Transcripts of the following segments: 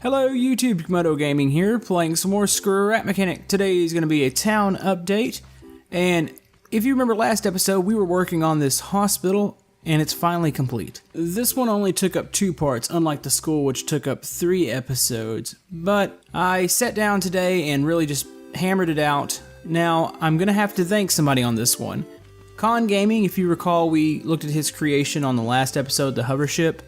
Hello YouTube, Komodo Gaming here, playing some more Screw Rat Mechanic. Today is going to be a town update, and if you remember last episode, we were working on this hospital, and it's finally complete. This one only took up 2 parts, unlike the school which took up 3 episodes, but I sat down today and really just hammered it out. Now, I'm going to have to thank somebody on this one. Con Gaming, if you recall, we looked at his creation on the last episode, the hover ship.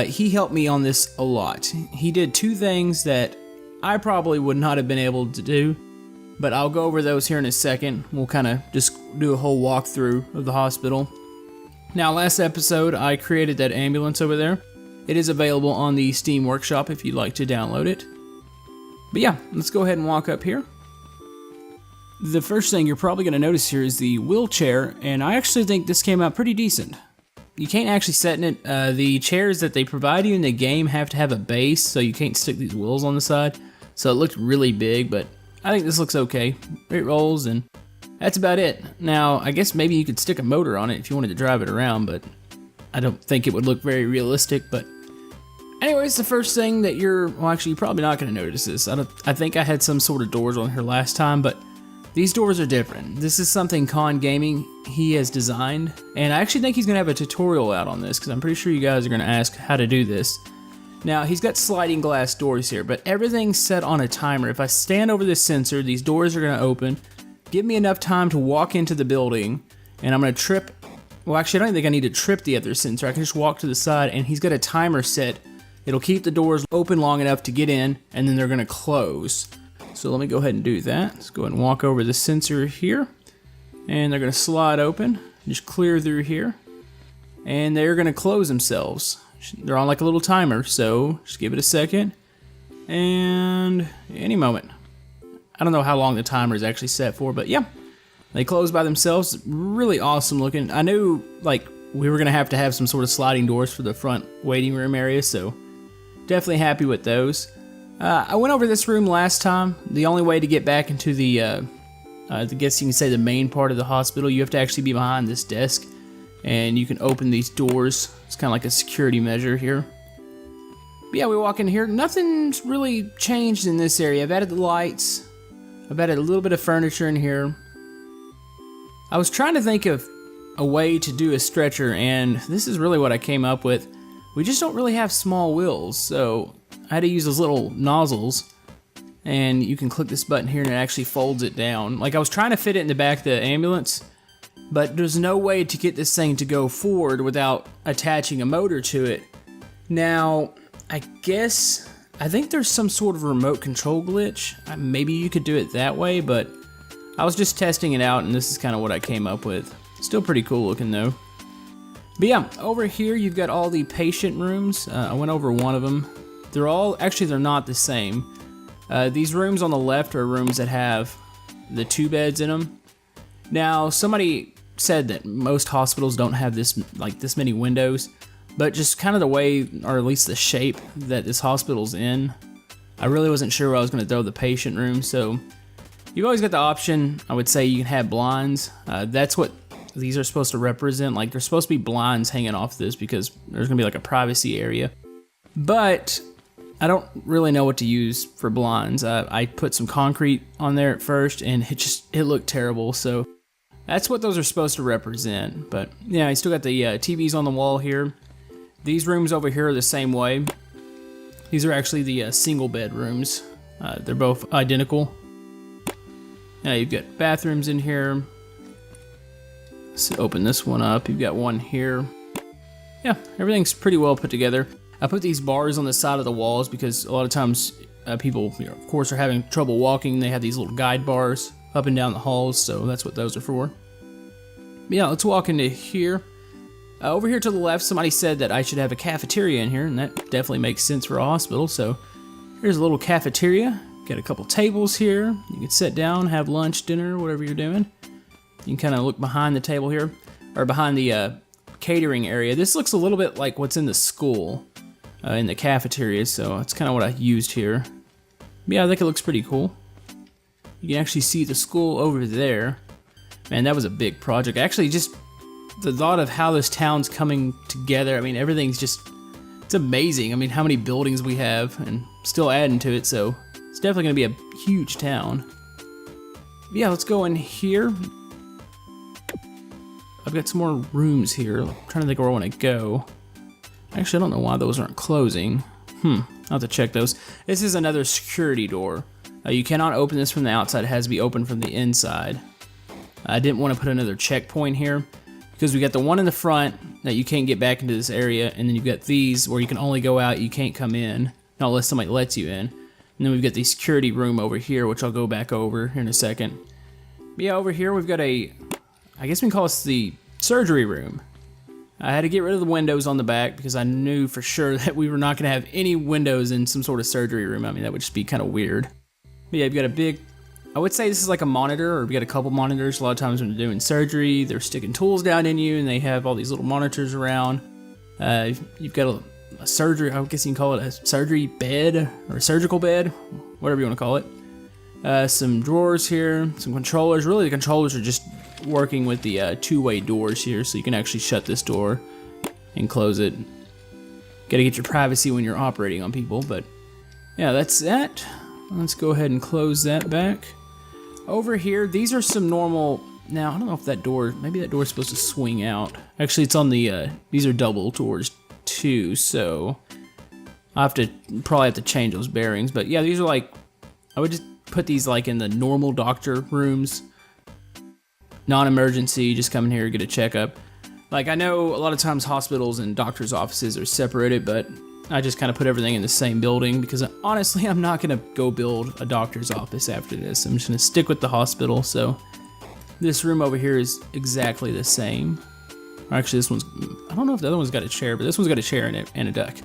He helped me on this a lot. He did 2 things that I probably would not have been able to do, but I'll go over those here in a second. We'll kind of just do a whole walkthrough of the hospital. Now, last episode, I created that ambulance over there. It is available on the Steam Workshop if you'd like to download it. But yeah, let's go ahead and walk up here. The first thing you're probably going to notice here is the wheelchair, and I actually think this came out pretty decent. You can't actually set in it. The chairs that they provide you in the game have to have a base, so you can't stick these wheels on the side. So it looked really big, but I think this looks okay. It rolls, and that's about it. Now, I guess maybe you could stick a motor on it if you wanted to drive it around, but I don't think it would look very realistic. But anyways, the first thing that you're probably not going to notice this. I think I had some sort of doors on here last time, but these doors are different. This is something Con Gaming he has designed, and I actually think he's going to have a tutorial out on this because I'm pretty sure you guys are going to ask how to do this. Now, he's got sliding glass doors here, but everything's set on a timer. If I stand over this sensor, these doors are going to open, give me enough time to walk into the building, and I'm going to trip. Well, actually, I don't think I need to trip the other sensor. I can just walk to the side, and he's got a timer set. It'll keep the doors open long enough to get in, and then they're going to close. So let me go ahead and do that. Let's go ahead and walk over the sensor here. And they're going to slide open. Just clear through here. And they're going to close themselves. They're on like a little timer, so just give it a second. And any moment. I don't know how long the timer is actually set for, but yeah. They close by themselves. Really awesome looking. I knew like we were going to have some sort of sliding doors for the front waiting room area, so definitely happy with those. I went over this room last time. The only way to get back into the, I guess you can say the main part of the hospital, you have to actually be behind this desk, and you can open these doors. It's kind of like a security measure here. But yeah, we walk in here. Nothing's really changed in this area. I've added the lights. I've added a little bit of furniture in here. I was trying to think of a way to do a stretcher, and this is really what I came up with. We just don't really have small wheels, so I had to use those little nozzles, and you can click this button here and it actually folds it down. Like I was trying to fit it in the back of the ambulance, but there's no way to get this thing to go forward without attaching a motor to it. Now, I think there's some sort of remote control glitch. Maybe you could do it that way, but I was just testing it out, and this is kind of what I came up with. Still pretty cool looking though. But yeah, over here you've got all the patient rooms. I went over one of them. They're not the same. These rooms on the left are rooms that have the 2 beds in them. Now, somebody said that most hospitals don't have this many windows, but just kind of the way, or at least the shape that this hospital's in, I really wasn't sure where I was going to throw the patient room. So you've always got the option. I would say you can have blinds. That's what these are supposed to represent. Like, there's supposed to be blinds hanging off this because there's going to be like a privacy area. But I don't really know what to use for blinds. I put some concrete on there at first, and it looked terrible. So that's what those are supposed to represent. But yeah, I still got the TVs on the wall here. These rooms over here are the same way. These are actually the single bed rooms. They're both identical. Now you've got bathrooms in here. Let's open this one up. You've got one here. Yeah, everything's pretty well put together. I put these bars on the side of the walls because a lot of times people, of course, are having trouble walking. They have these little guide bars up and down the halls, so that's what those are for. But yeah, let's walk into here. Over here to the left, somebody said that I should have a cafeteria in here, and that definitely makes sense for a hospital. So here's a little cafeteria. Got a couple tables here. You can sit down, have lunch, dinner, whatever you're doing. You can kind of look behind the table here, or behind the catering area. This looks a little bit like what's in the school, in the cafeteria, so that's kind of what I used here. But yeah, I think it looks pretty cool. You can actually see the school over there. Man, that was a big project. Actually, just the thought of how this town's coming together, I mean, everything's just It's amazing. I mean, how many buildings we have and still adding to it, so it's definitely going to be a huge town. Yeah, let's go in here. I've got some more rooms here. I'm trying to think where I want to go. Actually, I don't know why those aren't closing. I'll have to check those. This is another security door. You cannot open this from the outside. It has to be opened from the inside. I didn't want to put another checkpoint here because we got the one in the front that you can't get back into this area, and then you've got these where you can only go out, you can't come in, not unless somebody lets you in. And then we've got the security room over here, which I'll go back over in a second. But yeah, over here we've got I guess we can call this the surgery room. I had to get rid of the windows on the back because I knew for sure that we were not going to have any windows in some sort of surgery room. I mean, that would just be kind of weird. But yeah, you've got a big, I would say this is like a monitor, or we got a couple monitors. A lot of times when they're doing surgery, they're sticking tools down in you, and they have all these little monitors around. You've got a surgery, I guess you can call it a surgery bed, or a surgical bed, whatever you want to call it. Some drawers here, some controllers. Really, the controllers are just working with the two-way doors here, so you can actually shut this door and close it. Gotta get your privacy when you're operating on people, but yeah, that's that. Let's go ahead and close that back. Over here, these are some normal, now I don't know if that door, maybe that door is supposed to swing out. Actually, it's on the, these are double doors too, so I probably have to change those bearings, but yeah, these are like, I would just put these like in the normal doctor rooms. Non-emergency, just come in here, get a checkup. Like, I know a lot of times hospitals and doctors' offices are separated, but I just kind of put everything in the same building because honestly, I'm not going to go build a doctor's office after this. I'm just going to stick with the hospital. So this room over here is exactly the same. Or actually, this one's, I don't know if the other one's got a chair, but this one's got a chair in it and a duck.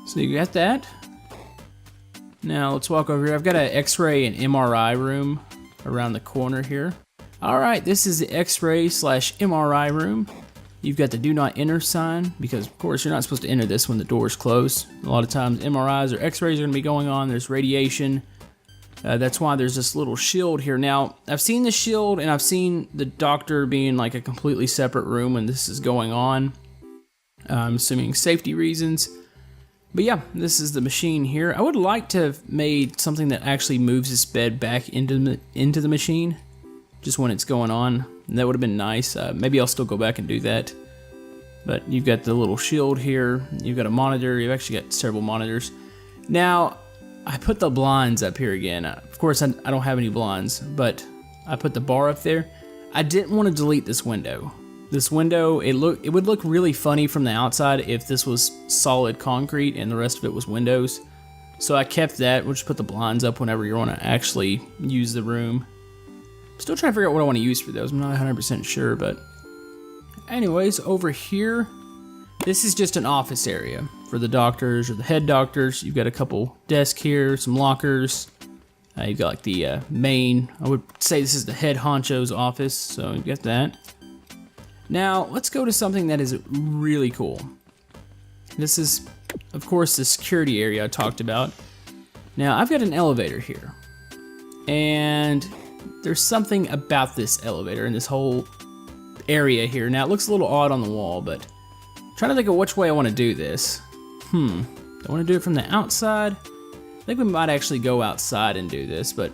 So you got that. Now let's walk over here. I've got an X-ray and MRI room around the corner here. All right, this is the X-ray / MRI room. You've got the do not enter sign because of course you're not supposed to enter this when the door's closed. A lot of times MRIs or X-rays are gonna be going on. There's radiation. That's why there's this little shield here. Now, I've seen the shield and I've seen the doctor being like a completely separate room when this is going on. I'm assuming safety reasons. But yeah, this is the machine here. I would like to have made something that actually moves this bed back into the machine just when it's going on. And that would have been nice. Maybe I'll still go back and do that. But you've got the little shield here. You've got a monitor. You've actually got several monitors. Now, I put the blinds up here again. Of course, I don't have any blinds, but I put the bar up there. I didn't want to delete this window. This window, it would look really funny from the outside if this was solid concrete and the rest of it was windows. So I kept that. We'll just put the blinds up whenever you want to actually use the room. Still trying to figure out what I want to use for those. I'm not 100% sure, but anyways, over here, this is just an office area for the doctors or the head doctors. You've got a couple desks here, some lockers. You've got like the main, I would say this is the head honcho's office, so you've got that. Now, let's go to something that is really cool. This is, of course, the security area I talked about. Now, I've got an elevator here, and there's something about this elevator and this whole area here. Now, it looks a little odd on the wall, but I'm trying to think of which way I want to do this. Do I want to do it from the outside? I think we might actually go outside and do this, but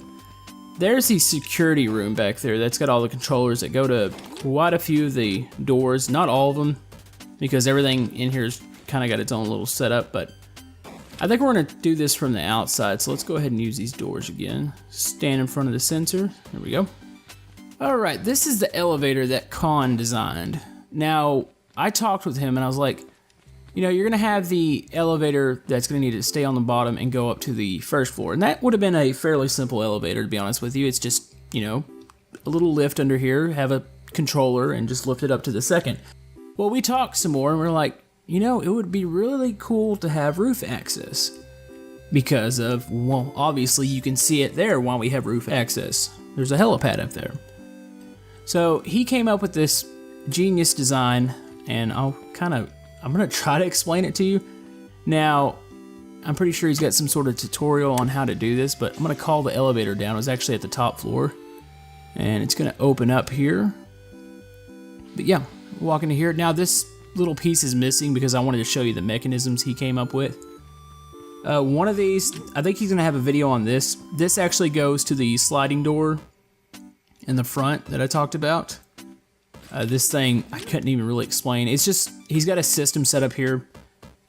there's the security room back there. That's got all the controllers that go to quite a few of the doors. Not all of them, because everything in here's kind of got its own little setup, but I think we're going to do this from the outside, so let's go ahead and use these doors again. Stand in front of the sensor. There we go. Alright, this is the elevator that Khan designed. Now, I talked with him and I was like, you know, you're going to have the elevator that's going to need to stay on the bottom and go up to the first floor. And that would have been a fairly simple elevator, to be honest with you. It's just, you know, a little lift under here, have a controller, and just lift it up to the second. Well, we talked some more and we're like, you know, it would be really cool to have roof access. Because of, well, obviously you can see it there while we have roof access. There's a helipad up there. So he came up with this genius design, and I'm gonna try to explain it to you. Now, I'm pretty sure he's got some sort of tutorial on how to do this, but I'm gonna call the elevator down. It was actually at the top floor, and it's gonna open up here. But yeah, walk into here. Now this little pieces missing because I wanted to show you the mechanisms he came up with. One of these, I think he's gonna have a video on this. This actually goes to the sliding door in the front that I talked about. This thing, I couldn't even really explain. It's just, he's got a system set up here,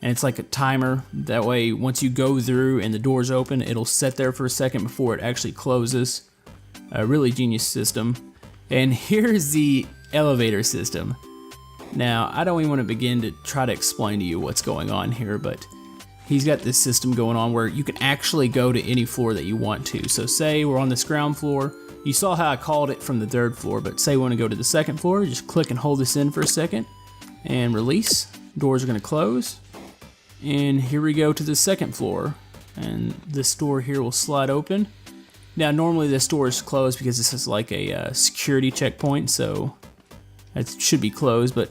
and it's like a timer. That way, once you go through and the door's open, it'll sit there for a second before it actually closes. A really genius system. And here's the elevator system. Now, I don't even want to begin to try to explain to you what's going on here, but he's got this system going on where you can actually go to any floor that you want to. So say we're on this ground floor. You saw how I called it from the 3rd floor, but say we want to go to the 2nd floor, just click and hold this in for a second and release. Doors are going to close. And here we go to the 2nd floor. And this door here will slide open. Now normally this door is closed because this is like a security checkpoint, so it should be closed, but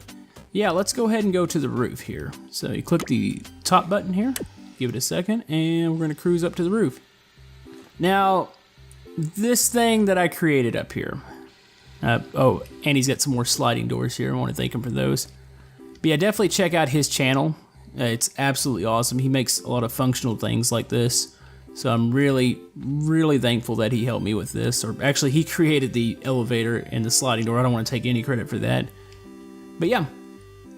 yeah, let's go ahead and go to the roof here. So you click the top button here, give it a second, and we're going to cruise up to the roof. Now, this thing that I created up here, oh, and he's got some more sliding doors here. I want to thank him for those. But yeah, definitely check out his channel. It's absolutely awesome. He makes a lot of functional things like this. So I'm really, really thankful that he helped me with this. Or actually, he created the elevator and the sliding door. I don't want to take any credit for that. But yeah,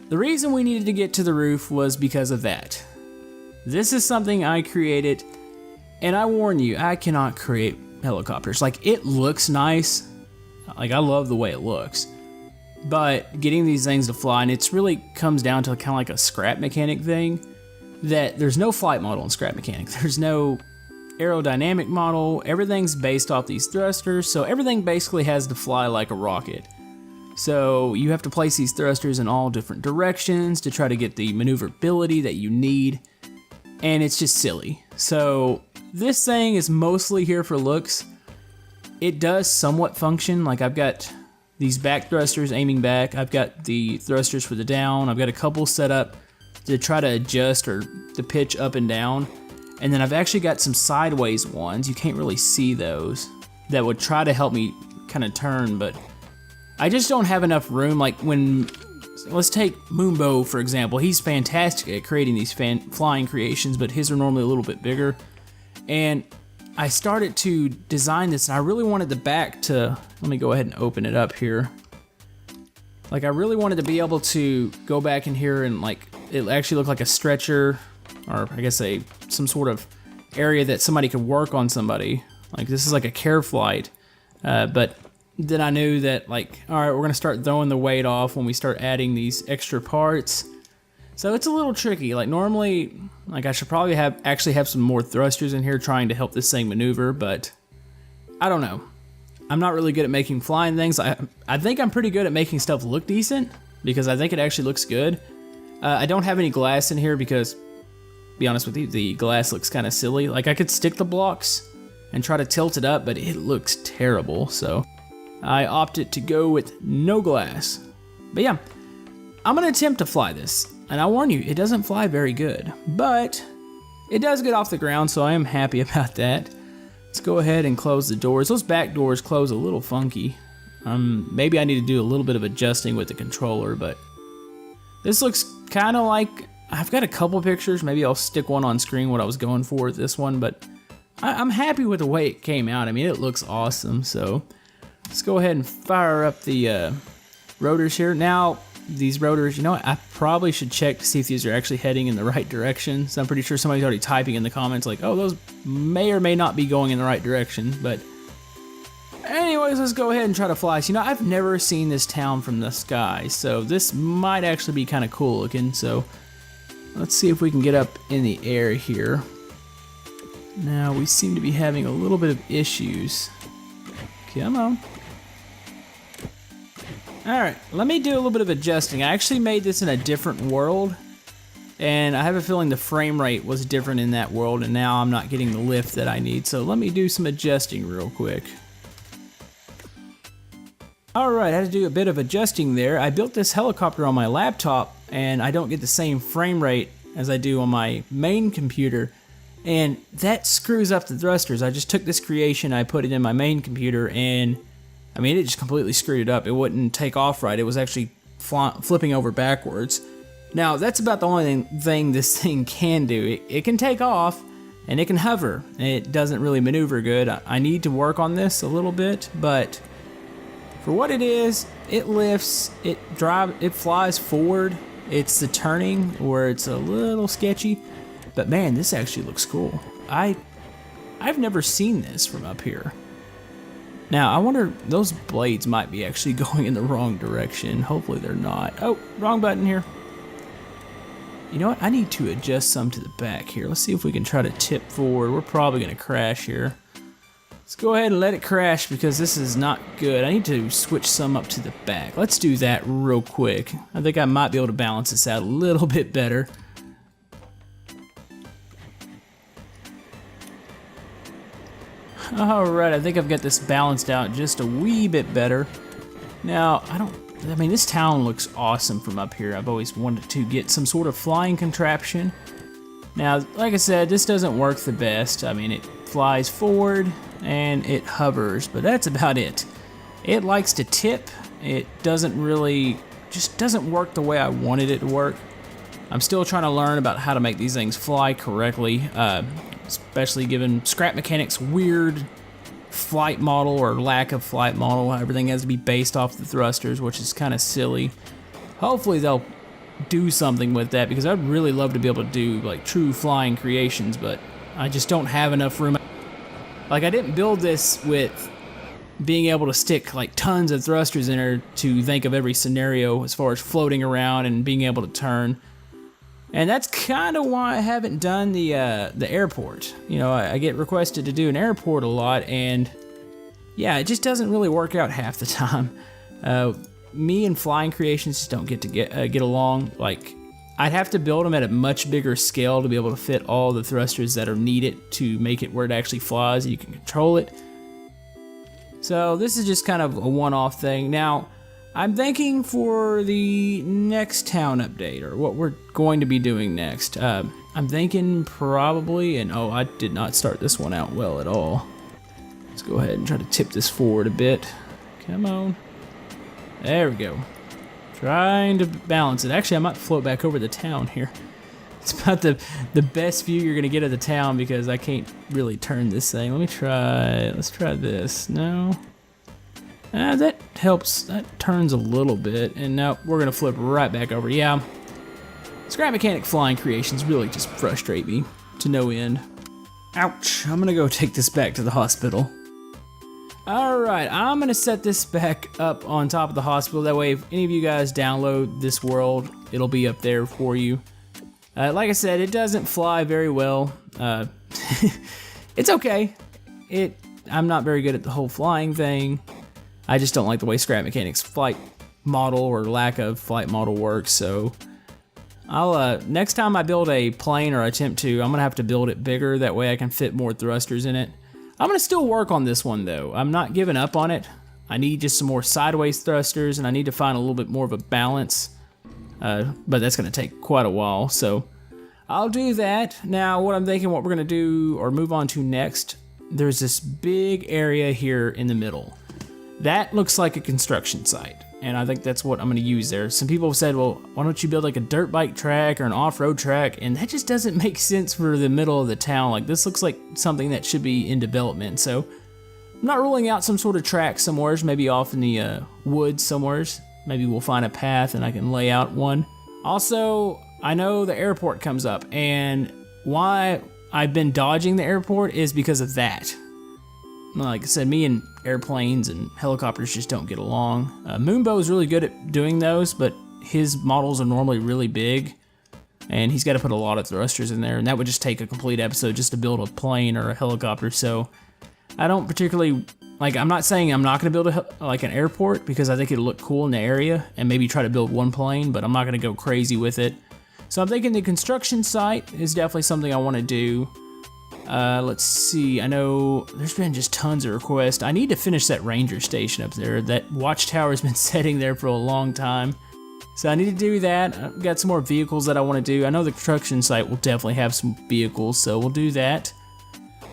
the reason we needed to get to the roof was because of that. This is something I created, and I warn you, I cannot create helicopters. Like, it looks nice. Like, I love the way it looks. But getting these things to fly, and it's really comes down to kind of like a scrap mechanic thing, that there's no flight model in scrap mechanic. There's no aerodynamic model. Everything's based off these thrusters, so everything basically has to fly like a rocket. So you have to place these thrusters in all different directions to try to get the maneuverability that you need, and it's just silly. So this thing is mostly here for looks. It does somewhat function. Like, I've got these back thrusters aiming back. I've got the thrusters for the down. I've got a couple set up to try to adjust or the pitch up and down. And then I've actually got some sideways ones. You can't really see those. That would try to help me kind of turn, but I just don't have enough room. Like, when, let's take Moonbow for example. He's fantastic at creating these flying creations, but his are normally a little bit bigger. And I started to design this, and I really wanted the back to, let me go ahead and open it up here. Like, I really wanted to be able to go back in here and, like, it actually looked like a stretcher, or I guess some sort of area that somebody could work on somebody. Like, this is like a care flight, but then I knew that, like, all right, we're gonna start throwing the weight off when we start adding these extra parts. So it's a little tricky. Like, normally, like, I should probably actually have some more thrusters in here trying to help this thing maneuver, but I don't know. I'm not really good at making flying things. I think I'm pretty good at making stuff look decent, because I think it actually looks good. I don't have any glass in here because, to be honest with you, the glass looks kind of silly. Like, I could stick the blocks and try to tilt it up, but it looks terrible, so I opted to go with no glass. But yeah, I'm gonna attempt to fly this. And I warn you, it doesn't fly very good, but it does get off the ground, so I am happy about that. Let's go ahead and close the doors. Those back doors close a little funky. Maybe I need to do a little bit of adjusting with the controller, but this looks kind of like, I've got a couple pictures. Maybe I'll stick one on screen what I was going for with this one, but I'm happy with the way it came out. I mean, it looks awesome, so let's go ahead and fire up the rotors here. Now, these rotors, you know what, I probably should check to see if these are actually heading in the right direction. So I'm pretty sure somebody's already typing in the comments like, oh, those may or may not be going in the right direction. But anyways, let's go ahead and try to fly. So, you know, I've never seen this town from the sky, so this might actually be kind of cool looking. So let's see if we can get up in the air here. Now, we seem to be having a little bit of issues. Come on. Alright, let me do a little bit of adjusting. I actually made this in a different world, and I have a feeling the frame rate was different in that world, and now I'm not getting the lift that I need, so let me do some adjusting real quick. Alright, I had to do a bit of adjusting there. I built this helicopter on my laptop, and I don't get the same frame rate as I do on my main computer, and that screws up the thrusters. I just took this creation, I put it in my main computer, and I mean, it just completely screwed it up. It wouldn't take off right. It was actually flipping over backwards. Now, that's about the only thing this thing can do. It can take off, and it can hover. It doesn't really maneuver good. I need to work on this a little bit, but for what it is, it lifts, it flies forward. It's the turning where it's a little sketchy, but man, this actually looks cool. I've never seen this from up here. Now, I wonder, those blades might be actually going in the wrong direction. Hopefully they're not. Oh, wrong button here. You know what? I need to adjust some to the back here. Let's see if we can try to tip forward. We're probably going to crash here. Let's go ahead and let it crash because this is not good. I need to switch some up to the back. Let's do that real quick. I think I might be able to balance this out a little bit better. Alright, I think I've got this balanced out just a wee bit better. Now, I mean, this town looks awesome from up here. I've always wanted to get some sort of flying contraption. Now, like I said, this doesn't work the best. I mean, it flies forward and it hovers, but that's about it. It likes to tip. It doesn't really, just doesn't work the way I wanted it to work. I'm still trying to learn about how to make these things fly correctly, especially given Scrap Mechanics' weird flight model or lack of flight model. Everything has to be based off the thrusters, which is kind of silly. Hopefully they'll do something with that because I'd really love to be able to do like true flying creations, but I just don't have enough room. Like, I didn't build this with being able to stick like tons of thrusters in her to think of every scenario as far as floating around and being able to turn. And that's kind of why I haven't done the airport. You know, I get requested to do an airport a lot, and yeah, it just doesn't really work out half the time. Me and flying creations just don't get along. Like, I'd have to build them at a much bigger scale to be able to fit all the thrusters that are needed to make it where it actually flies and you can control it. So this is just kind of a one-off thing. Now, I'm thinking for the next town update, or what we're going to be doing next, I'm thinking probably, and oh, I did not start this one out well at all. Let's go ahead and try to tip this forward a bit. Come on. There we go. Trying to balance it. Actually, I might float back over the town here. It's about the best view you're going to get of the town because I can't really turn this thing. Let's try this. No. That helps, that turns a little bit, and now we're gonna flip right back over. Yeah, Scrap Mechanic flying creations really just frustrate me to no end. Ouch, I'm gonna go take this back to the hospital. Alright, I'm gonna set this back up on top of the hospital, that way if any of you guys download this world, it'll be up there for you. Like I said, it doesn't fly very well. It's okay. I'm not very good at the whole flying thing. I just don't like the way Scrap Mechanics flight model or lack of flight model works, so I'll next time I build a plane or attempt to, I'm gonna have to build it bigger, that way I can fit more thrusters in it. I'm gonna still work on this one though. I'm not giving up on it. I need just some more sideways thrusters and I need to find a little bit more of a balance, but that's gonna take quite a while, so I'll do that. Now what I'm thinking what we're gonna do or move on to next, there's this big area here in the middle. That looks like a construction site, and I think that's what I'm gonna use there. Some people have said, well, why don't you build like a dirt bike track or an off-road track? And that just doesn't make sense for the middle of the town. Like, this looks like something that should be in development. So I'm not ruling out some sort of track somewheres, maybe off in the woods somewheres. Maybe we'll find a path and I can lay out one. Also, I know the airport comes up, and why I've been dodging the airport is because of that. Like I said, me and airplanes and helicopters just don't get along. Moonbow is really good at doing those, but his models are normally really big, and he's got to put a lot of thrusters in there, and that would just take a complete episode just to build a plane or a helicopter. So I don't particularly, like, I'm not saying I'm not going to build like an airport because I think it'll look cool in the area, and maybe try to build one plane, but I'm not going to go crazy with it. So I'm thinking the construction site is definitely something I want to do. Let's see, I know there's been just tons of requests. I need to finish that ranger station up there. That watchtower's been sitting there for a long time. So I need to do that. I've got some more vehicles that I want to do. I know the construction site will definitely have some vehicles, so we'll do that.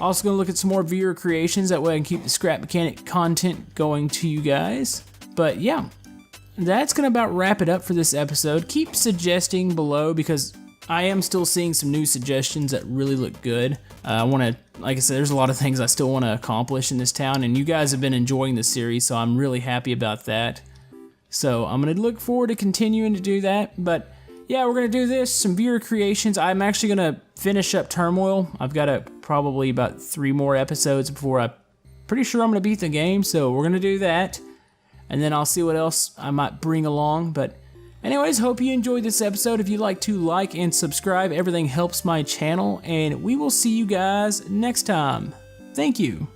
Also gonna look at some more viewer creations, that way I can keep the Scrap Mechanic content going to you guys. But yeah, that's going to about wrap it up for this episode. Keep suggesting below because I am still seeing some new suggestions that really look good. I want to, like I said, there's a lot of things I still want to accomplish in this town, and you guys have been enjoying the series, so I'm really happy about that. So I'm going to look forward to continuing to do that, but yeah, we're going to do this, some viewer creations. I'm actually going to finish up Turmoil. I've got probably about 3 more episodes before pretty sure I'm going to beat the game, so we're going to do that. And then I'll see what else I might bring along, but anyways, hope you enjoyed this episode. If you'd like to like and subscribe, everything helps my channel, and we will see you guys next time. Thank you.